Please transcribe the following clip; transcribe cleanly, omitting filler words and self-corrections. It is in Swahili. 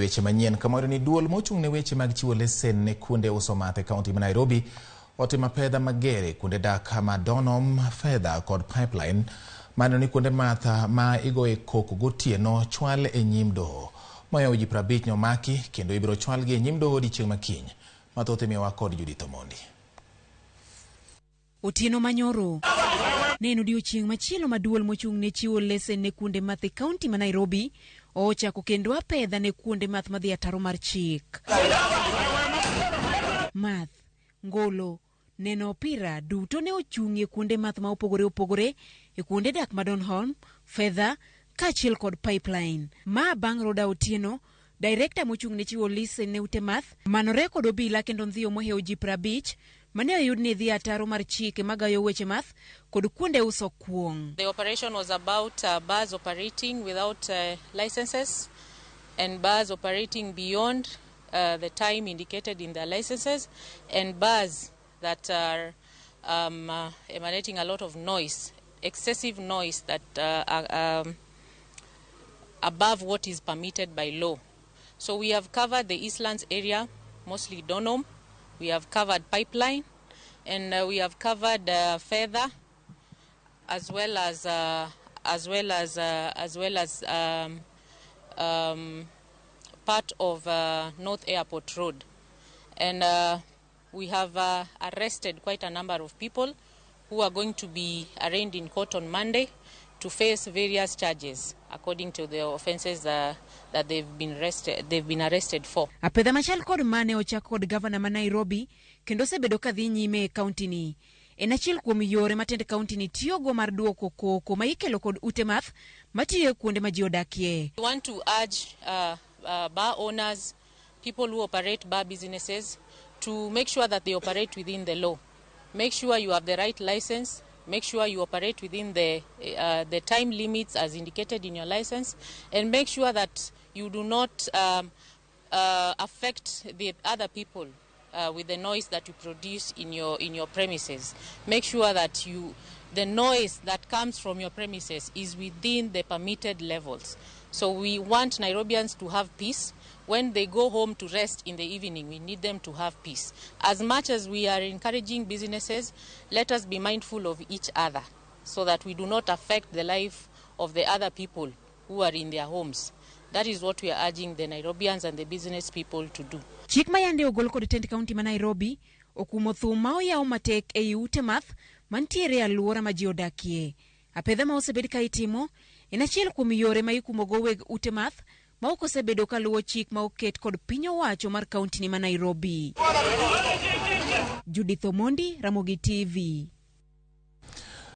weche manyien kamoro ni duol mochung' ne weche mag chiwo lesen ne kuonde uso math e kaunti ma Nairobi otimo apedha magere kuonde dak ma donom fedha kod pipeline mano ni kuonde math ma igoe koko gotieno chwal e nyim doho. Moyo ji 50 omaki kendo ibiro chwalgi e nyim doho odiechieng' makiny. Mathoth imiyowa kod Omondi. Otieno manyoro neno odiechieng' machielo ma duol mochung' ne chiwo lesen ne kuonde math e kaunti ma Nairobi ochako kendo apedha ne kuonde math madhi ataro mar chik. Math, ngolo, neno opira duto ne ochung'ie kuonde math ma opogore e kuonde dak ma Donholm, Fedha, kaachiel kod pipeline. Ma bang' Roda Otieno, director mochung' ne chiwo lesen ne ute math manore kod Obila kendo ndhiyo mohewo ji 50 mane oyud ni dhi ataro mar chike magayo weche math kod kuonde uso kuong'. The operation was about bars operating without licenses and bars operating beyond the time indicated in their licenses and bars that are emanating a lot of noise, excessive noise that are above what is permitted by law. So we have covered the Eastlands area, mostly Donholm. We have covered Pipeline, and we have covered Fedha, as well as part of North Airport Road, and we have arrested quite a number of people who are going to be arraigned in court on Monday to face various charges according to the offences that they've been arrested for. Apedha machal kod mane ochako kod governor ma Nairobi kendo sebedo ka dhi nyime e kaunti ni. En achiel kuom yore matend kaunti ni tiyogo mar duoko koko ma ikelo kod ute math matiyo kuonde ma ji odakie. We want to urge bar owners, people who operate bar businesses, to make sure that they operate within the law. Make sure you have the right license. Make sure you operate within the time limits as indicated in your license, and make sure that you do not affect the other people with the noise that you produce in your premises. Make sure that the noise that comes from your premises is within the permitted levels. So we want Nairobians to have peace. When they go home to rest in the evening, we need them to have peace. As much as we are encouraging businesses, let us be mindful of each other so that we do not affect the life of the other people who are in their homes. That is what we are urging the Nairobians and the business people to do. Chik mayande ogol kod tend kaunti ma Nairobi okumo thum ma oyaw matek e ute math mantiere alwora ma ji odakie. Apedha ma osebed ka itimo en achiel kuom yore ma ikumogo weg ute math ma ok osebedo ka luwo chik ma oket kod piny owacho mar kaunti ni ma Nairobi. Omondi, Ramogi TV.